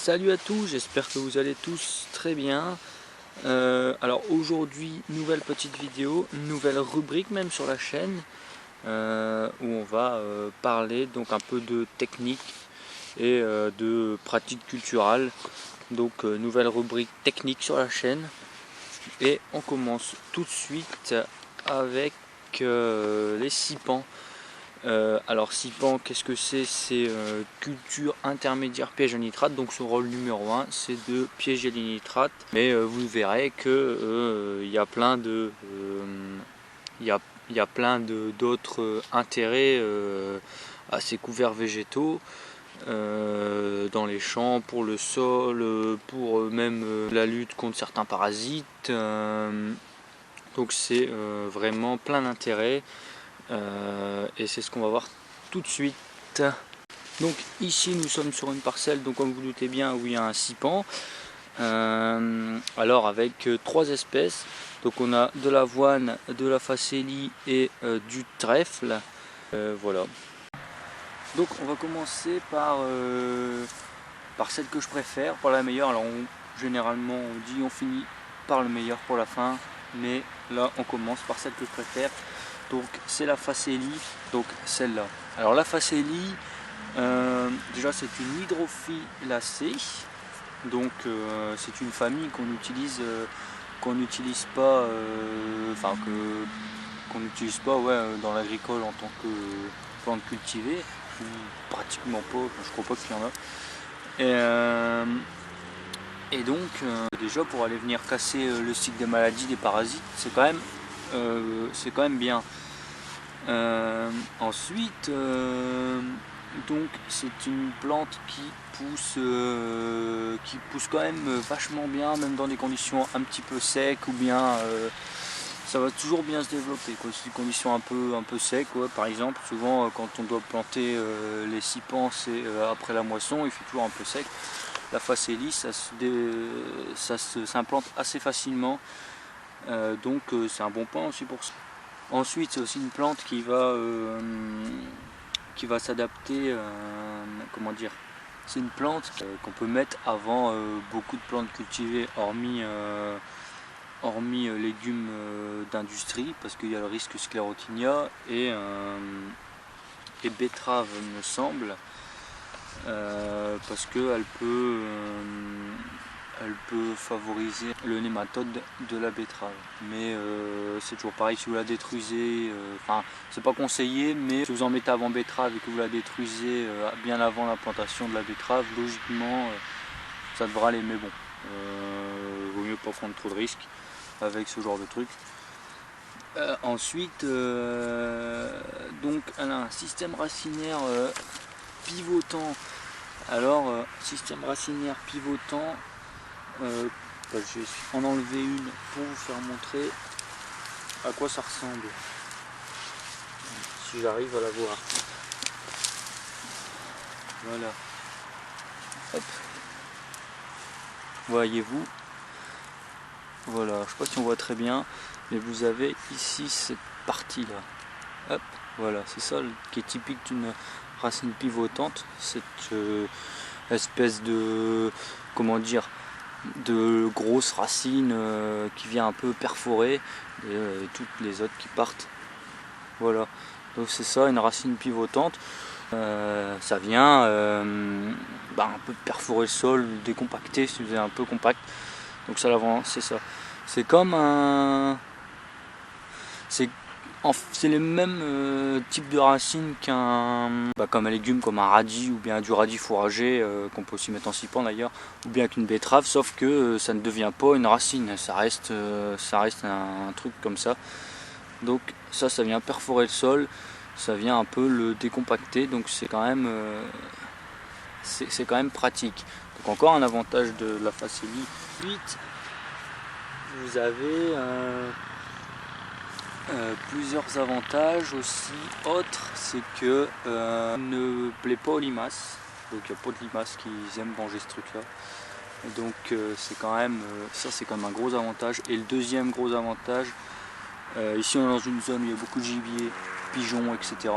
Salut à tous, j'espère que vous allez tous très bien. Alors aujourd'hui, nouvelle petite vidéo, nouvelle rubrique même sur la chaîne où on va parler donc un peu de technique et de pratique culturelle. Donc nouvelle rubrique technique sur la chaîne et on commence tout de suite avec les sipans. Alors Sipan, qu'est-ce que c'est? C'est culture intermédiaire piège à nitrate, donc son rôle numéro 1 c'est de piéger les nitrates, mais vous verrez que il y a plein de d'autres intérêts à ces couverts végétaux dans les champs, pour le sol, pour même la lutte contre certains parasites, donc c'est vraiment plein d'intérêts. Et c'est ce qu'on va voir tout de suite. Donc ici nous sommes sur une parcelle, donc comme vous doutez bien, où il y a un sipan. Alors avec trois espèces, donc on a de l'avoine, de la facélie et du trèfle. Voilà. Donc on va commencer par celle que je préfère, par la meilleure. Alors généralement on dit on finit par le meilleur pour la fin, mais là on commence par celle que je préfère. Donc c'est la facélie, donc celle-là. Alors la facélie, déjà c'est une hydrophyllacée, donc c'est une famille qu'on utilise pas, qu'on n'utilise pas dans l'agricole en tant que plante cultivée, ou pratiquement pas, je crois pas qu'il y en a. Et donc déjà pour aller venir casser le cycle des maladies, des parasites, c'est quand même bien. Ensuite, donc c'est une plante qui pousse quand même vachement bien, même dans des conditions un petit peu secs, ou bien ça va toujours bien se développer, quoi. C'est des conditions un peu secs, ouais. Par exemple, souvent quand on doit planter les sipans, c'est après la moisson, il fait toujours un peu sec. La facélie, ça s'implante assez facilement, donc c'est un bon point aussi pour ça. Ensuite, c'est aussi une plante qui va s'adapter, comment dire, c'est une plante qu'on peut mettre avant beaucoup de plantes cultivées, hormis légumes d'industrie, parce qu'il y a le risque sclérotinia, et betterave me semble, parce qu'elle elle peut favoriser le nématode de la betterave. Mais c'est toujours pareil, si vous la détruisez, c'est pas conseillé, mais si vous en mettez avant betterave et que vous la détruisez bien avant la plantation de la betterave, logiquement ça devra aller, mais bon, vaut mieux pas prendre trop de risques avec ce genre de truc. Ensuite, donc elle a un système racinaire pivotant. Alors, système racinaire pivotant, je vais en enlever une pour vous faire montrer à quoi ça ressemble, si j'arrive à la voir. Voilà. Hop. Voyez-vous, voilà, je sais pas si on voit très bien, mais vous avez ici cette partie là. Hop, voilà, c'est ça qui est typique d'une racine pivotante, cette espèce de, comment dire, de grosses racines qui vient un peu perforer et toutes les autres qui partent. Voilà, donc c'est ça, une racine pivotante. Ça vient un peu perforer le sol, décompacter, si vous êtes un peu compact. Donc ça, l'avant, c'est ça. C'est comme un, c'est le même type de racine comme un légume, comme un radis, ou bien du radis fourragé, qu'on peut aussi mettre en sipan d'ailleurs, ou bien qu'une betterave, sauf que ça ne devient pas une racine, ça reste un truc comme ça. Donc ça vient perforer le sol, ça vient un peu le décompacter, donc c'est quand même pratique. Donc encore un avantage de la facélie. Ensuite, vous avez plusieurs avantages aussi autres, c'est que ne plaît pas aux limaces, donc il n'y a pas de limaces qui aiment manger ce truc là, donc c'est quand même un gros avantage. Et le deuxième gros avantage, ici on est dans une zone où il y a beaucoup de gibier, pigeons, etc.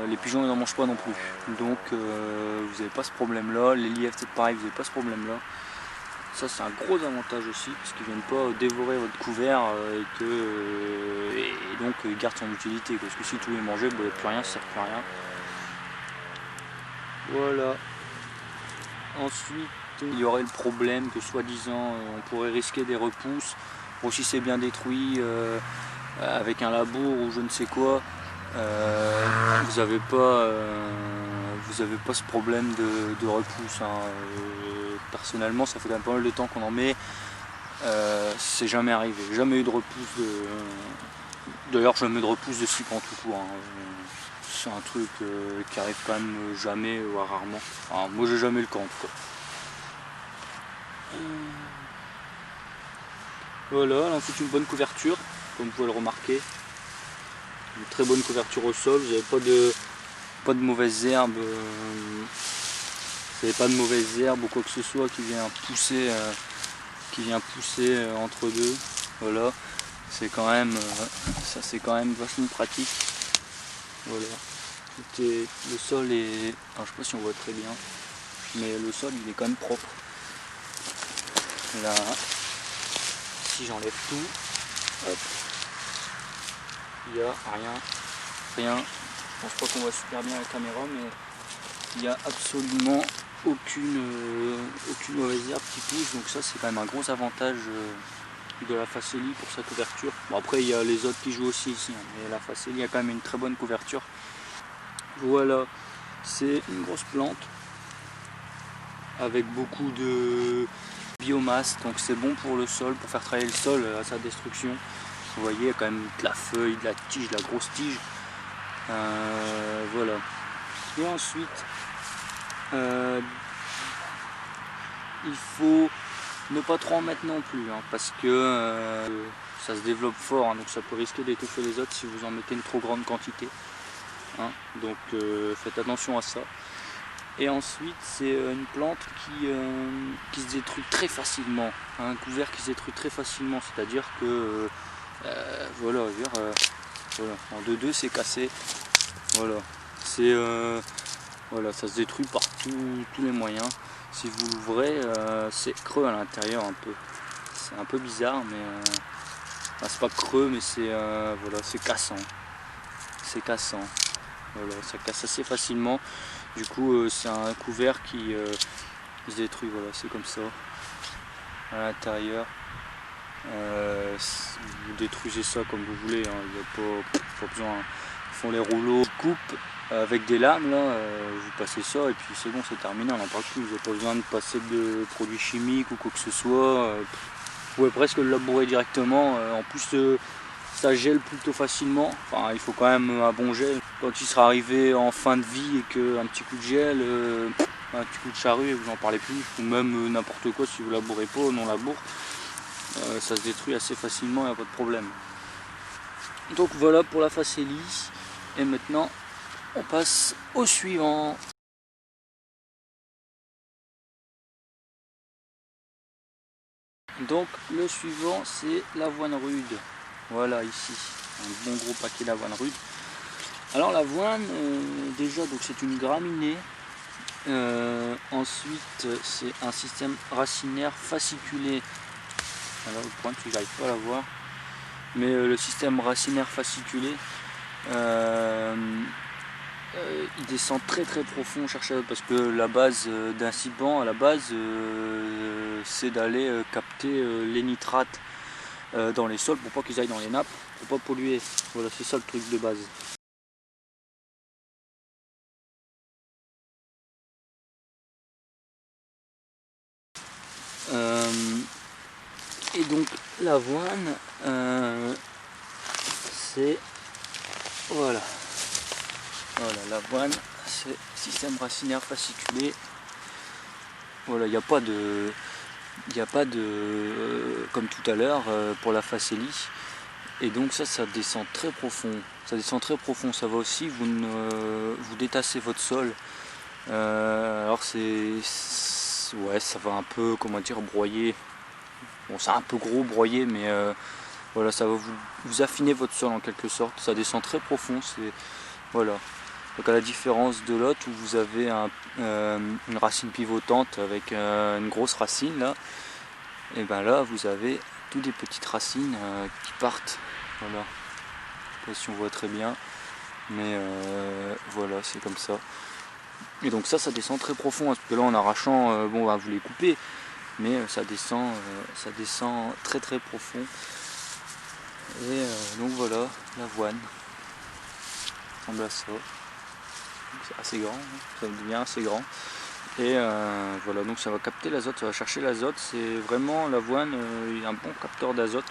les pigeons ils n'en mangent pas non plus. Donc vous n'avez pas ce problème là, les lièvres c'est pareil, vous n'avez pas ce problème là. Ça c'est un gros avantage aussi, parce qu'ils ne viennent pas dévorer votre couvert et donc ils gardent son utilité. Parce que si tout est mangé, il n'y a plus rien, ça ne sert plus à rien. Voilà. Ensuite, il y aurait le problème que soi-disant on pourrait risquer des repousses. Bon, si c'est bien détruit avec un labour ou je ne sais quoi, vous n'avez pas ce problème de repousse. Hein. Personnellement, ça fait quand même pas mal de temps qu'on en met. C'est jamais arrivé, jamais eu de repousse d'ailleurs jamais de repousse de cycles en tout court. Hein. C'est un truc qui arrive quand même jamais ou rarement. Enfin, moi j'ai jamais le cas en tout cas. Voilà, ensuite une bonne couverture, comme vous pouvez le remarquer. Une très bonne couverture au sol, vous n'avez pas de mauvaises herbes. Vous n'avez pas de mauvaises herbes ou quoi que ce soit qui vient pousser entre deux. Voilà, c'est quand même ça c'est quand même vachement pratique. Voilà. Le sol est. Alors, je sais pas si on voit très bien, mais le sol il est quand même propre. Là, si j'enlève tout, hop, il n'y a rien. Je pense pas qu'on voit super bien la caméra, mais il n'y a absolument aucune mauvaise herbe qui pousse, donc ça c'est quand même un gros avantage de la Facelie pour sa couverture. Bon, après il y a les autres qui jouent aussi ici, hein, mais la Facelie a quand même une très bonne couverture. Voilà, c'est une grosse plante avec beaucoup de biomasse, donc c'est bon pour le sol, pour faire travailler le sol à sa destruction. Vous voyez, il y a quand même de la feuille, de la tige, de la grosse tige. Voilà. Et ensuite, il faut ne pas trop en mettre non plus, hein, parce que ça se développe fort, hein, donc ça peut risquer d'étouffer les autres si vous en mettez une trop grande quantité. Hein, donc faites attention à ça. Et ensuite c'est une plante qui se détruit très facilement, un couvert qui se détruit très facilement, c'est-à-dire que voilà, en 2-2 c'est cassé, voilà, voilà, ça se détruit par tous les moyens. Si vous l'ouvrez, c'est creux à l'intérieur un peu, c'est un peu bizarre, mais c'est pas creux, mais c'est voilà, c'est cassant. Voilà, ça casse assez facilement. Du coup, c'est un couvert qui se détruit. Voilà, c'est comme ça. À l'intérieur, vous détruisez ça comme vous voulez. Hein. Il n'y a pas besoin. Ils font les rouleaux, coupent avec des lames. Là, vous passez ça et puis c'est bon, c'est terminé. On n'en parle plus. Vous n'avez pas besoin de passer de produits chimiques ou quoi que ce soit. Vous pouvez presque le labourer directement. En plus, ça gèle plutôt facilement, enfin il faut quand même un bon gel. Quand il sera arrivé en fin de vie et qu'un petit coup de gel, un petit coup de charrue et vous n'en parlez plus, ou même n'importe quoi si vous labourez pas ou non labour, ça se détruit assez facilement, il n'y a pas de problème. Donc voilà pour la Facelie, et maintenant on passe au suivant. Donc le suivant c'est l'avoine rude. Voilà ici, un bon gros paquet d'avoine rude. Alors l'avoine, déjà donc c'est une graminée. Ensuite c'est un système racinaire fasciculé. Alors le point que j'arrive pas à la voir. Mais le système racinaire fasciculé, il descend très profond, chercher, parce que la base d'un ciban à la base c'est d'aller capter les nitrates dans les sols pour pas qu'ils aillent dans les nappes, pour pas polluer. Voilà, c'est ça le truc de base. Et donc l'avoine, c'est voilà, l'avoine, c'est système racinaire fasciculé. Voilà, il n'y a pas de comme tout à l'heure pour la Facelie. Et donc ça descend très profond. Ça va aussi vous détassez votre sol. Alors ouais, ça va un peu, comment dire, broyer. Bon, c'est un peu gros broyer, mais voilà, ça va vous affiner votre sol en quelque sorte. Ça descend très profond. Voilà. Donc à la différence de l'autre où vous avez une racine pivotante avec une grosse racine là, et ben là vous avez toutes des petites racines qui partent. Voilà. Je sais pas si on voit très bien, mais voilà, c'est comme ça. Et donc ça descend très profond, parce que là en arrachant, bon, vous les coupez, mais ça descend très très profond. Et donc voilà, l'avoine ressemble à ça. C'est assez grand, hein, ça devient assez grand. Et voilà, donc ça va capter l'azote, ça va chercher l'azote. C'est vraiment l'avoine, il y a un bon capteur d'azote.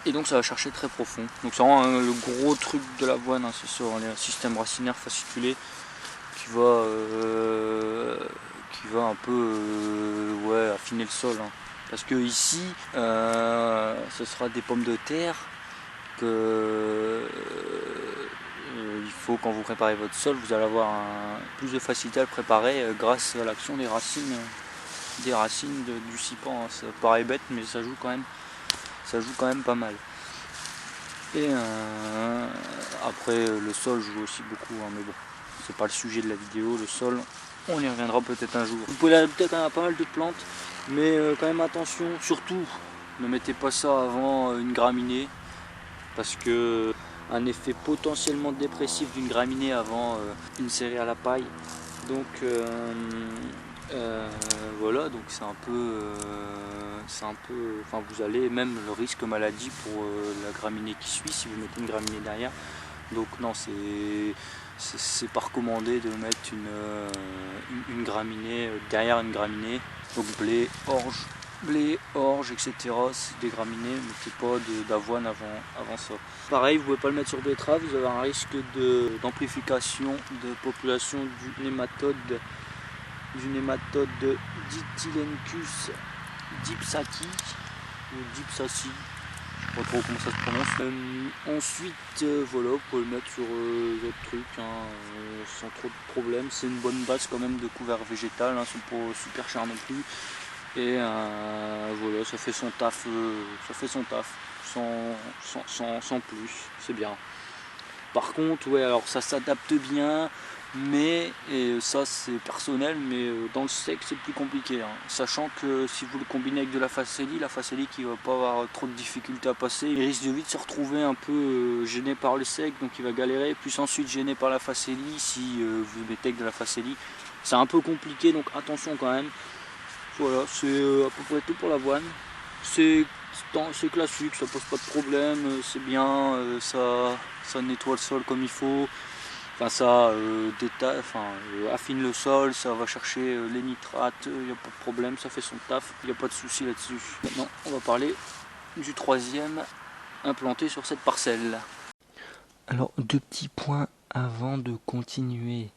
Et donc ça va chercher très profond. Donc c'est vraiment le gros truc de l'avoine, hein, c'est sur les systèmes racinaires fasciculés qui va un peu affiner le sol. Hein. Parce que ici, ce sera des pommes de terre que il faut, quand vous préparez votre sol, vous allez avoir plus de facilité à le préparer grâce à l'action des racines du cipan. Hein. Ça paraît bête, mais ça joue quand même pas mal. Et après le sol joue aussi beaucoup, hein, mais bon, c'est pas le sujet de la vidéo. Le sol, on y reviendra peut-être un jour. Vous pouvez adapter quand même à pas mal de plantes, mais quand même attention, surtout ne mettez pas ça avant une graminée, parce que un effet potentiellement dépressif d'une graminée avant une céréale à paille. Donc voilà, donc c'est un peu, enfin vous allez même le risque maladie pour la graminée qui suit si vous mettez une graminée derrière. Donc non, c'est pas recommandé de mettre une graminée derrière une graminée. Donc blé, orge, etc. C'est des graminées, mettez pas d'avoine avant ça. Pareil, vous pouvez pas le mettre sur betterave, vous avez un risque d'amplification de population du nématode Ditylencus dipsaki ou dipsaki, je sais pas trop comment ça se prononce. Ensuite, voilà, vous pouvez le mettre sur d'autres trucs sans trop de problème. C'est une bonne base quand même de couvert végétal, hein, c'est pas super cher non plus. Et voilà, ça fait son taf, sans plus, c'est bien. Par contre, ouais, alors ça s'adapte bien, mais, et ça c'est personnel, mais dans le sec c'est plus compliqué. Hein. Sachant que si vous le combinez avec de la facélie qui va pas avoir trop de difficultés à passer, il risque de vite se retrouver un peu gêné par le sec, donc il va galérer, plus ensuite gêné par la facélie si vous mettez avec de la facélie. C'est un peu compliqué, donc attention quand même. Voilà, c'est à peu près tout pour l'avoine. C'est classique, ça pose pas de problème, c'est bien, ça nettoie le sol comme il faut. Enfin, ça affine le sol, ça va chercher les nitrates, il n'y a pas de problème, ça fait son taf, il n'y a pas de souci là-dessus. Maintenant, on va parler du troisième implanté sur cette parcelle. Alors, deux petits points avant de continuer.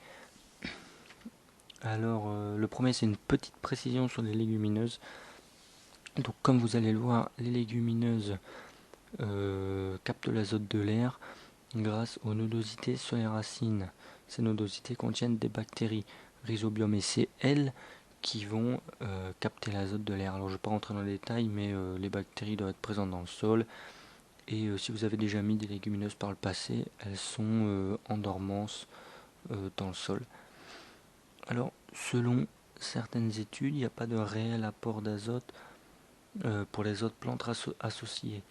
Alors, le premier, c'est une petite précision sur les légumineuses. Donc, comme vous allez le voir, les légumineuses captent l'azote de l'air grâce aux nodosités sur les racines. Ces nodosités contiennent des bactéries Rhizobium et CL qui vont capter l'azote de l'air. Alors, je ne vais pas rentrer dans les détails, mais les bactéries doivent être présentes dans le sol. Et si vous avez déjà mis des légumineuses par le passé, elles sont en dormance dans le sol. Alors, selon certaines études, il n'y a pas de réel apport d'azote pour les autres plantes associées,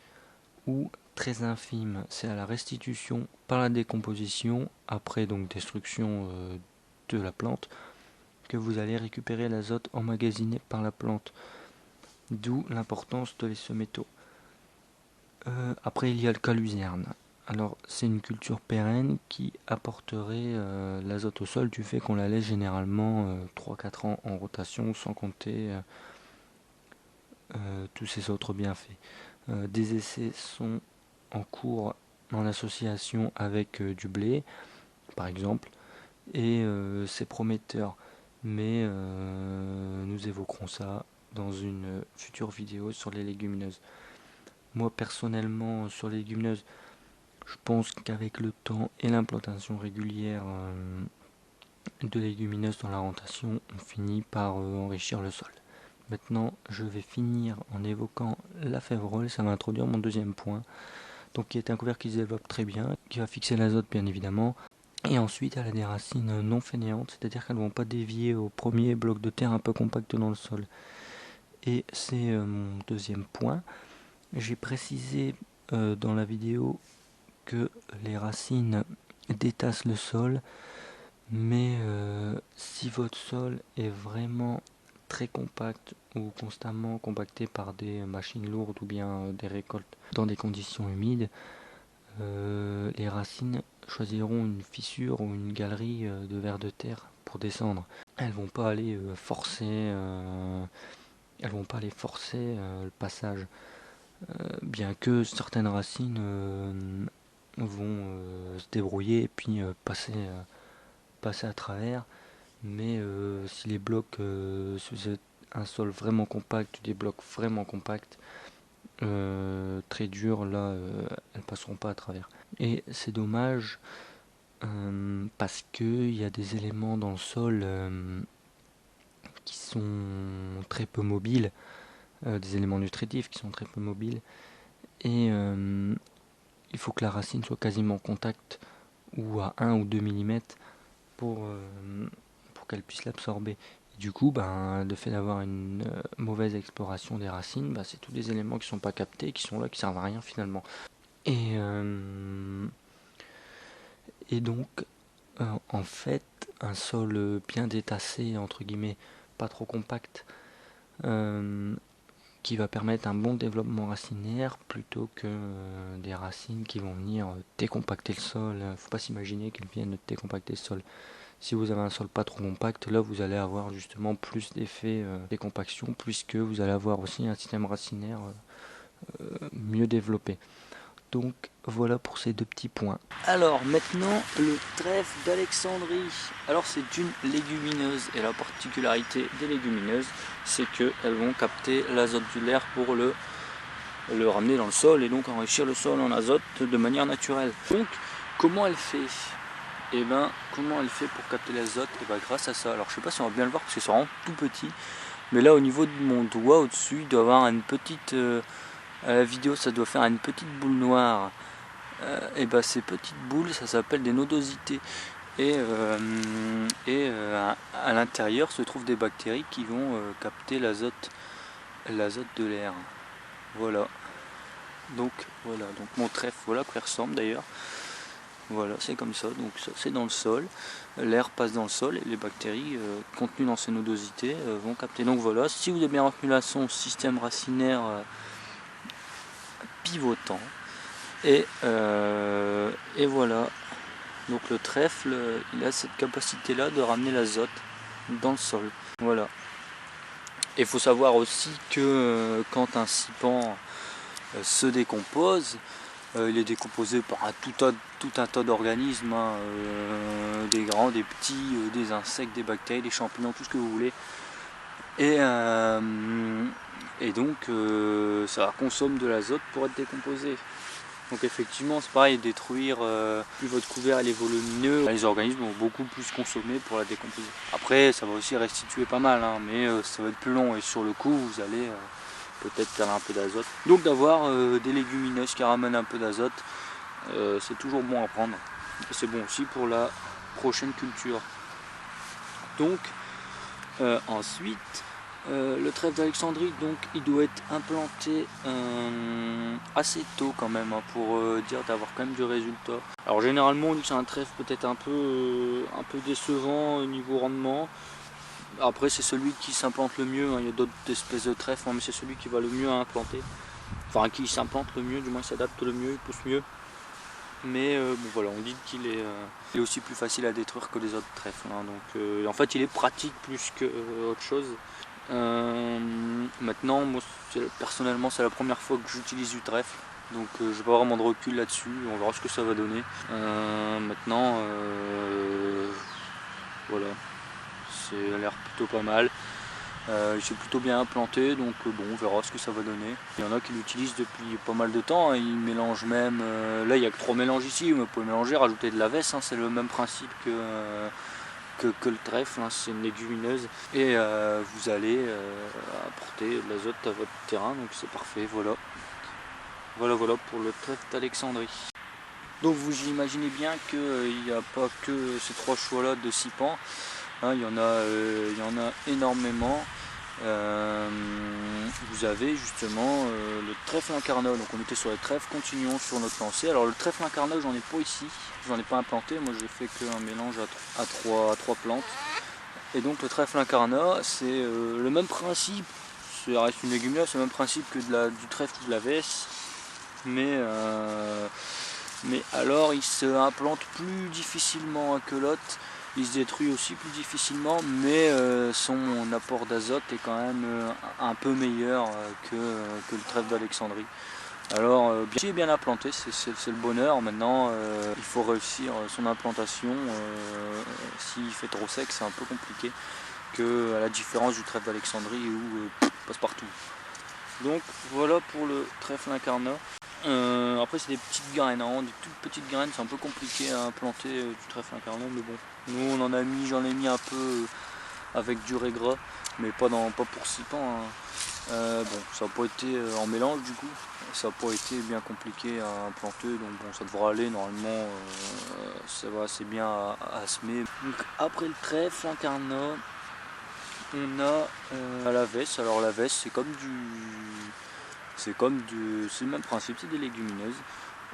ou très infime. C'est à la restitution par la décomposition, après donc destruction de la plante, que vous allez récupérer l'azote emmagasiné par la plante. D'où l'importance de les semétaux. Après, il y a le cas-luzerne. Alors, c'est une culture pérenne qui apporterait l'azote au sol du fait qu'on la laisse généralement 3-4 ans en rotation, sans compter tous ces autres bienfaits. Des essais sont en cours en association avec du blé, par exemple, et c'est prometteur. Mais nous évoquerons ça dans une future vidéo sur les légumineuses. Moi personnellement, sur les légumineuses, je pense qu'avec le temps et l'implantation régulière de légumineuses dans la rotation, on finit par enrichir le sol. Maintenant, je vais finir en évoquant la févrole, ça va introduire mon deuxième point, donc qui est un couvert qui se développe très bien, qui va fixer l'azote bien évidemment. Et ensuite elle a des racines non fainéantes, c'est-à-dire qu'elles ne vont pas dévier au premier bloc de terre un peu compact dans le sol. Et c'est mon deuxième point. J'ai précisé dans la vidéo que les racines détassent le sol, mais si votre sol est vraiment très compact ou constamment compacté par des machines lourdes ou bien des récoltes dans des conditions humides, les racines choisiront une fissure ou une galerie de vers de terre pour descendre. Elles vont pas aller forcer le passage, bien que certaines racines vont se débrouiller et puis passer à travers. Mais si les blocs, si vous avez un sol vraiment compact, des blocs vraiment compacts, très durs, là, elles passeront pas à travers. Et c'est dommage parce qu'il y a des éléments dans le sol qui sont très peu mobiles, des éléments nutritifs qui sont très peu mobiles, et il faut que la racine soit quasiment en contact ou à 1 ou 2 mm pour qu'elle puisse l'absorber. Du coup, le fait d'avoir une mauvaise exploration des racines, c'est tous des éléments qui ne sont pas captés, qui sont là, qui servent à rien finalement. Et donc, en fait, un sol bien détassé, entre guillemets, pas trop compact, qui va permettre un bon développement racinaire plutôt que des racines qui vont venir décompacter le sol. Faut pas s'imaginer qu'elles viennent décompacter le sol. Si vous avez un sol pas trop compact, là vous allez avoir justement plus d'effet décompaction, puisque vous allez avoir aussi un système racinaire mieux développé. Donc voilà pour ces deux petits points. Alors maintenant le trèfle d'Alexandrie. Alors c'est une légumineuse et la particularité des légumineuses c'est qu'elles vont capter l'azote de l'air pour le ramener dans le sol et donc enrichir le sol en azote de manière naturelle. Donc comment elle fait ? Comment elle fait pour capter l'azote ? Grâce à ça. Alors je sais pas si on va bien le voir parce que c'est vraiment tout petit, mais là au niveau de mon doigt au-dessus il doit avoir une petite à la vidéo ça doit faire une petite boule noire. Ces petites boules ça s'appelle des nodosités et à l'intérieur se trouvent des bactéries qui vont capter l'azote de l'air. Voilà donc mon trèfle, voilà à quoi il ressemble d'ailleurs. Voilà, c'est comme ça, donc ça c'est dans le sol, l'air passe dans le sol et les bactéries contenues dans ces nodosités vont capter. Donc voilà, si vous avez bien retenu la son système racinaire pivotant, et voilà, donc le trèfle il a cette capacité là de ramener l'azote dans le sol. Voilà. Et il faut savoir aussi que quand un cipan se décompose, il est décomposé par tout un tas d'organismes, des grands, des petits, des insectes, des bactéries, des champignons, tout ce que vous voulez. Et donc ça consomme de l'azote pour être décomposé. Donc effectivement c'est pareil, détruire, plus votre couvert est volumineux, les organismes vont beaucoup plus consommer pour la décomposer. Après ça va aussi restituer pas mal, mais ça va être plus long et sur le coup vous allez peut-être perdre un peu d'azote. Donc d'avoir des légumineuses qui ramènent un peu d'azote, c'est toujours bon à prendre. Et c'est bon aussi pour la prochaine culture. Donc ensuite, le trèfle d'Alexandrie, donc il doit être implanté assez tôt quand même, pour dire d'avoir quand même du résultat. Alors généralement on dit que c'est un trèfle peut-être un peu décevant au niveau rendement. Après c'est celui qui s'implante le mieux, il y a d'autres espèces de trèfles, mais c'est celui qui va le mieux à implanter. Enfin qui s'implante le mieux, du moins s'adapte le mieux, il pousse mieux. Mais voilà, on dit qu'il est aussi plus facile à détruire que les autres trèfles. Donc en fait il est pratique plus que autre chose. Maintenant, moi personnellement c'est la première fois que j'utilise du trèfle. Donc je n'ai pas vraiment de recul là-dessus, on verra ce que ça va donner. Maintenant, voilà, c'est a l'air plutôt pas mal. Il s'est plutôt bien implanté, donc on verra ce que ça va donner. Il y en a qui l'utilisent depuis pas mal de temps, ils mélangent même, là il n'y a que 3 mélanges ici, mais vous pouvez mélanger, rajouter de la veste, c'est le même principe que le trèfle, c'est une légumineuse, et vous allez apporter de l'azote à votre terrain, donc c'est parfait, voilà pour le trèfle d'Alexandrie. Donc vous imaginez bien qu'il n'y a pas que ces 3 choix-là de 6 pans, hein, il y en a énormément. Vous avez justement le trèfle incarnat, donc on était sur les trèfles, continuons sur notre lancée. Alors le trèfle incarnat, j'en ai pas ici, j'en ai pas implanté, moi j'ai fait qu'un mélange à trois plantes. Et donc le trèfle incarnat, c'est le même principe, ça reste une légumineuse, c'est le même principe que du trèfle ou de la vesse, mais alors il se implante plus difficilement que l'autre. Il se détruit aussi plus difficilement, mais son apport d'azote est quand même un peu meilleur que le trèfle d'Alexandrie. Alors bien implanté, c'est le bonheur. Maintenant il faut réussir son implantation. S'il fait trop sec, c'est un peu compliqué, à la différence du trèfle d'Alexandrie où passe partout. Donc voilà pour le trèfle incarnat. Après c'est des petites graines, hein, des toutes petites graines, c'est un peu compliqué à implanter du trèfle incarnat, mais bon. Nous j'en ai mis un peu avec du régras, mais pas pour 6 pans. Hein. Bon, ça n'a pas été en mélange du coup, ça n'a pas été bien compliqué à implanter, donc bon, ça devrait aller normalement, ça va assez bien à semer. Donc après le trèfle incarnat, on a la vesse. Alors la vesse c'est le même principe, c'est des légumineuses.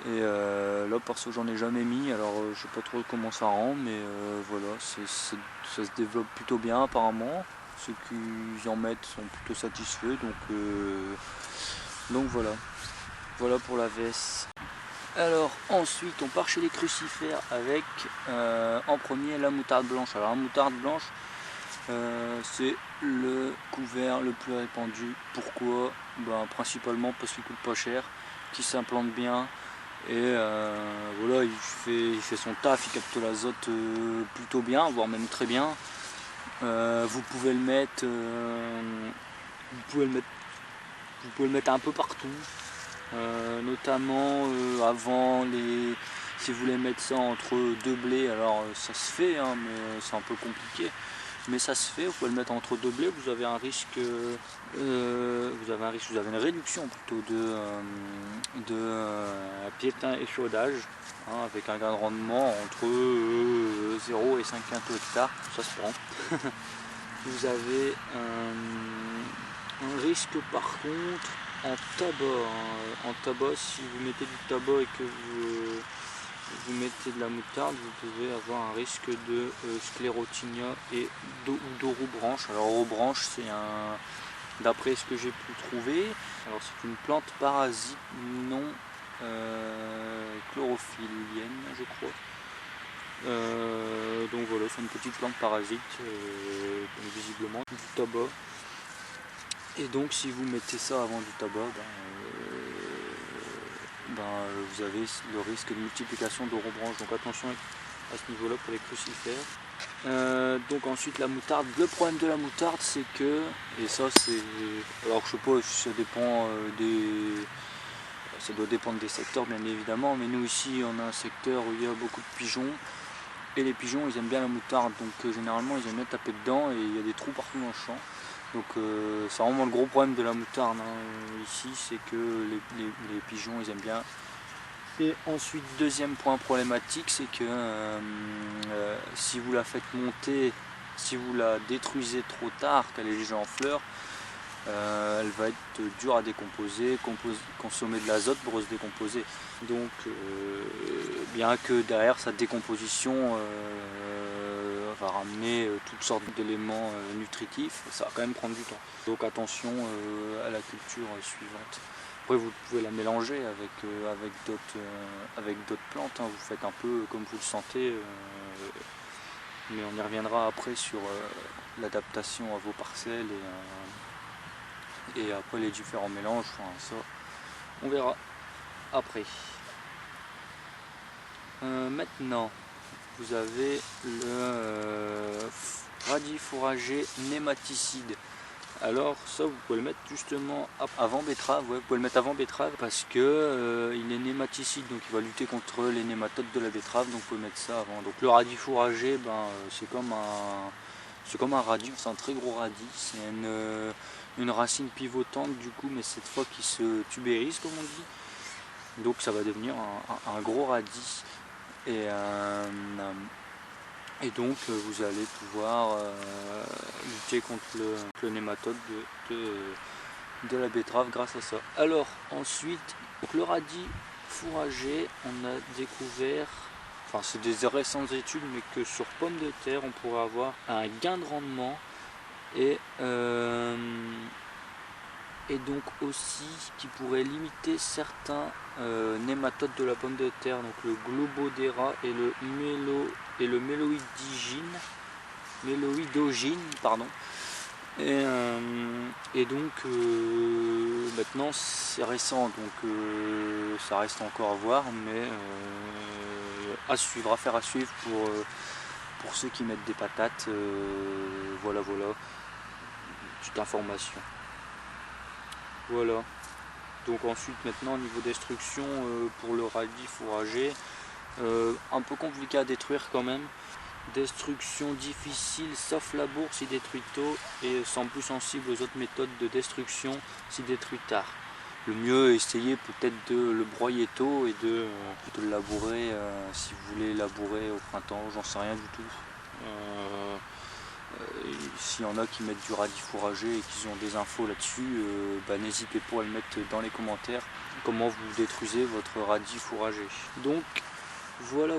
Et là perso j'en ai jamais mis, alors je sais pas trop comment ça rend, mais voilà, ça se développe plutôt bien apparemment. Ceux qui en mettent sont plutôt satisfaits, donc voilà pour la vesse. Alors ensuite on part chez les crucifères avec en premier la moutarde blanche. Alors la moutarde blanche, c'est le couvert le plus répandu. Pourquoi? Principalement parce qu'il coûte pas cher, qu'il s'implante bien, et voilà, il fait son taf, il capte l'azote plutôt bien, voire même très bien. Vous pouvez le mettre un peu partout, notamment si vous voulez mettre ça entre 2 blés, alors ça se fait, hein, mais c'est un peu compliqué. Mais ça se fait, vous pouvez le mettre entre 2 blés, vous avez une réduction plutôt de piétin et chaudage, hein, avec un gain de rendement entre 0 et 5 quintaux hectare, ça se prend. Vous avez un risque par contre en tabac. En tabac, si vous mettez du tabac et que vous mettez de la moutarde, vous pouvez avoir un risque de sclérotinia ou d'orobranche. Alors orobranche, c'est d'après ce que j'ai pu trouver, alors c'est une plante parasite non chlorophyllienne, je crois. Donc voilà, c'est une petite plante parasite, visiblement du tabac. Et donc si vous mettez ça avant du tabac, vous avez le risque de multiplication d'orobranche. Donc attention à ce niveau-là pour les crucifères. Donc ensuite la moutarde. Le problème de la moutarde, c'est que, et ça c'est, alors je sais pas si ça dépend ça doit dépendre des secteurs bien évidemment, mais nous ici on a un secteur où il y a beaucoup de pigeons. Et les pigeons ils aiment bien la moutarde, donc généralement ils aiment bien taper dedans et il y a des trous partout dans le champ. Donc c'est vraiment le gros problème de la moutarde ici, c'est que les pigeons ils aiment bien. Et ensuite deuxième point problématique, c'est que si vous la faites monter, si vous la détruisez trop tard, qu'elle est déjà en fleurs, elle va être dure à décomposer, consommer de l'azote pour se décomposer. Donc bien que derrière sa décomposition va ramener toutes sortes d'éléments nutritifs, ça va quand même prendre du temps. Donc attention à la culture suivante. Après vous pouvez la mélanger avec d'autres plantes, hein. Vous faites un peu comme vous le sentez, mais on y reviendra après sur l'adaptation à vos parcelles et après les différents mélanges, ça on verra après. Maintenant vous avez le radis fourragé nématicide. Alors ça vous pouvez le mettre justement avant betterave, vous pouvez le mettre avant betterave parce que il est nématicide, donc il va lutter contre les nématodes de la betterave, donc vous pouvez mettre ça avant. Donc le radis fourragé, c'est comme un radis, c'est un très gros radis, c'est une racine pivotante du coup, mais cette fois qui se tubérise comme on dit. Donc ça va devenir un gros radis. Et donc vous allez pouvoir lutter contre le nématode de la betterave grâce à ça. Alors ensuite, donc le radis fourragé, on a découvert, enfin c'est des récentes études, mais que sur pommes de terre on pourrait avoir un gain de rendement et donc aussi qui pourrait limiter certains nématodes de la pomme de terre, donc le globodera et le méloïdogine, pardon. Et donc maintenant c'est récent, donc ça reste encore à voir, mais à suivre, affaire à suivre pour ceux qui mettent des patates. Voilà, petite information. Voilà. Donc ensuite maintenant au niveau destruction pour le radis fourragé, un peu compliqué à détruire quand même. Destruction difficile sauf la bourre si détruit tôt et semble plus sensible aux autres méthodes de destruction si détruit tard. Le mieux est essayer peut-être de le broyer tôt et de le labourer si vous voulez labourer au printemps, j'en sais rien du tout. S'il y en a qui mettent du radis fourragé et qui ont des infos là-dessus, n'hésitez pas à le mettre dans les commentaires comment vous détruisez votre radis fourragé. Donc voilà.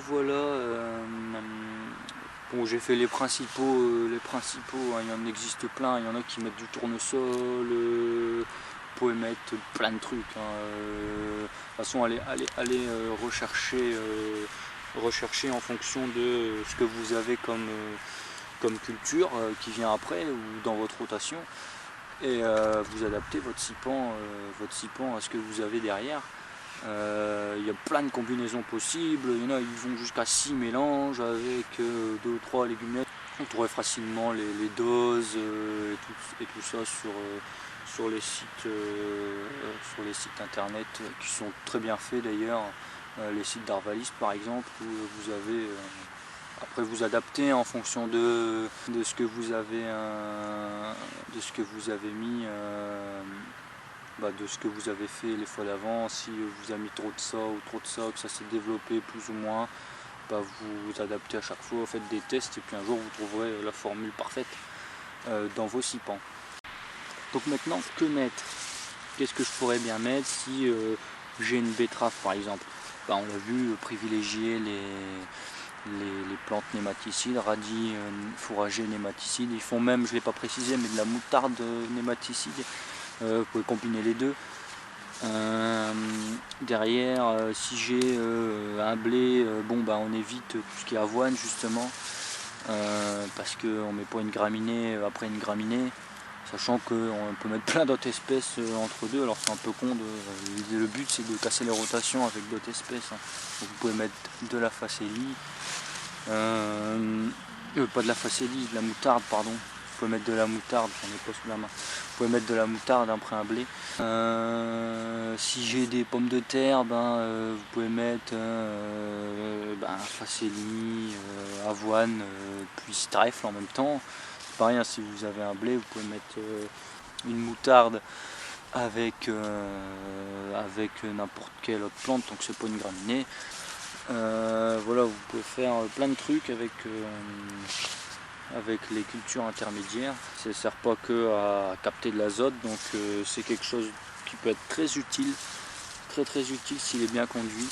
Bon, j'ai fait les principaux, hein, il y en existe plein, il y en a qui mettent du tournesol, vous pouvez mettre plein de trucs. Hein, de toute façon, allez rechercher en fonction de ce que vous avez comme culture qui vient après ou dans votre rotation, et vous adaptez votre cipan à ce que vous avez derrière. Il y a plein de combinaisons possibles, il y en a ils vont jusqu'à 6 mélanges avec 2 ou 3 léguminettes. On trouverait facilement les doses et tout ça sur les sites internet qui sont très bien faits d'ailleurs, les sites d'Arvalis par exemple, où vous avez après vous adaptez en fonction de ce que vous avez mis, de ce que vous avez fait les fois d'avant. Si vous avez mis trop de ça ou trop de ça, que ça s'est développé plus ou moins, vous adaptez à chaque fois, faites des tests et puis un jour vous trouverez la formule parfaite dans vos cipans. Donc maintenant, que mettre? Qu'est-ce que je pourrais bien mettre si j'ai une betterave par exemple? On l'a vu, privilégier les plantes nématicides, radis fourragés nématicides. Ils font même, je ne l'ai pas précisé, mais de la moutarde nématicide. Vous pouvez combiner les deux. Derrière, si j'ai un blé, on évite tout ce qui est avoine justement, parce qu'on ne met pas une graminée après une graminée, sachant qu'on peut mettre plein d'autres espèces entre deux. Alors c'est un peu con, le but c'est de casser les rotations avec d'autres espèces. Hein. Donc, vous pouvez mettre de la facélie, pas de la facélie, de la moutarde, pardon. Vous pouvez mettre de la moutarde, j'en ai pas sous la main. Vous pouvez mettre de la moutarde après un blé. Si j'ai des pommes de terre, vous pouvez mettre facélie, avoine, puis trèfle en même temps. C'est pareil, hein, si vous avez un blé, vous pouvez mettre une moutarde avec n'importe quelle autre plante, donc c'est pas une graminée. Voilà, vous pouvez faire plein de trucs avec les cultures intermédiaires. Ça ne sert pas que à capter de l'azote, donc c'est quelque chose qui peut être très utile s'il est bien conduit,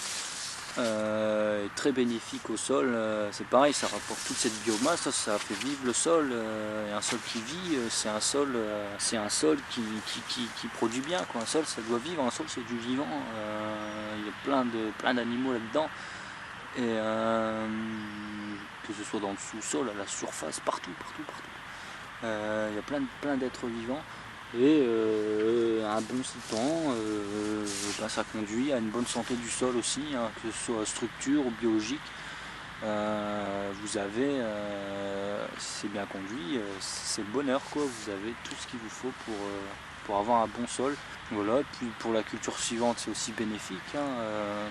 et très bénéfique au sol. C'est pareil, ça rapporte toute cette biomasse, ça fait vivre le sol, et un sol qui vit, c'est un sol qui produit bien, quoi. Un sol ça doit vivre, un sol c'est du vivant, il y a plein d'animaux là-dedans, et que ce soit dans le sous-sol, à la surface, partout. Il y a plein d'êtres vivants, et un bon cipan, ça conduit à une bonne santé du sol aussi, hein, que ce soit structure ou biologique. Vous avez, si c'est bien conduit, c'est le bonheur, quoi. Vous avez tout ce qu'il vous faut pour avoir un bon sol. Voilà, puis pour la culture suivante c'est aussi bénéfique, hein.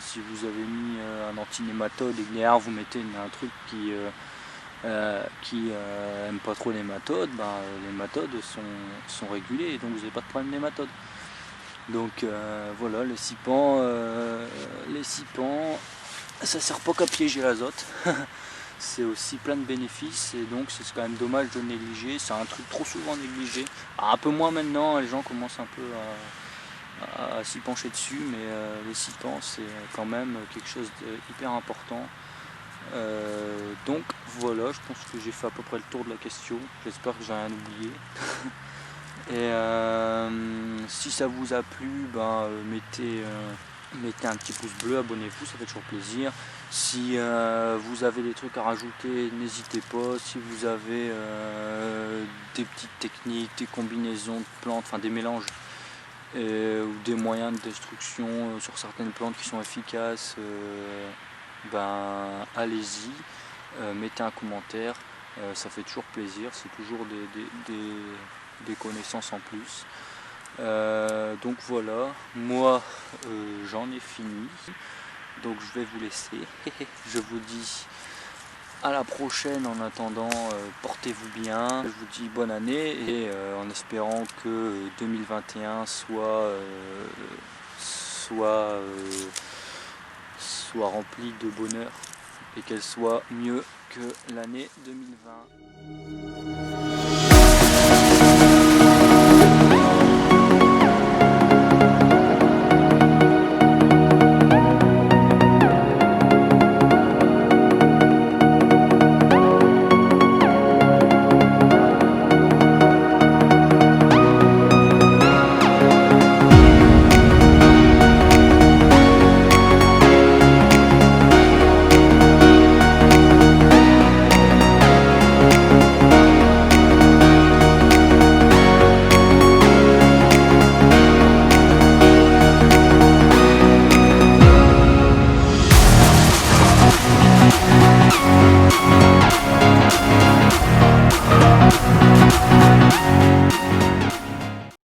Si vous avez mis un anti-nématode et que derrière vous mettez un truc qui aime pas trop les nématodes, les nématodes sont régulés et donc vous n'avez pas de problème de nématodes. Donc voilà, les sipans, ça sert pas qu'à piéger l'azote. C'est aussi plein de bénéfices et donc c'est quand même dommage de négliger. C'est un truc trop souvent négligé. Un peu moins maintenant, les gens commencent un peu à s'y pencher dessus, mais les sipans c'est quand même quelque chose d'hyper important. Donc voilà, je pense que j'ai fait à peu près le tour de la question. J'espère que j'ai rien oublié. Et si ça vous a plu, mettez un petit pouce bleu, abonnez-vous, ça fait toujours plaisir. Si vous avez des trucs à rajouter, n'hésitez pas. Si vous avez des petites techniques, des combinaisons de plantes, enfin des mélanges ou des moyens de destruction sur certaines plantes qui sont efficaces, allez-y, mettez un commentaire, ça fait toujours plaisir, c'est toujours des connaissances en plus. Donc voilà, moi j'en ai fini, donc je vais vous laisser. Je vous dis à la prochaine, en attendant portez-vous bien, je vous dis bonne année et en espérant que 2021 soit remplie de bonheur et qu'elle soit mieux que l'année 2020.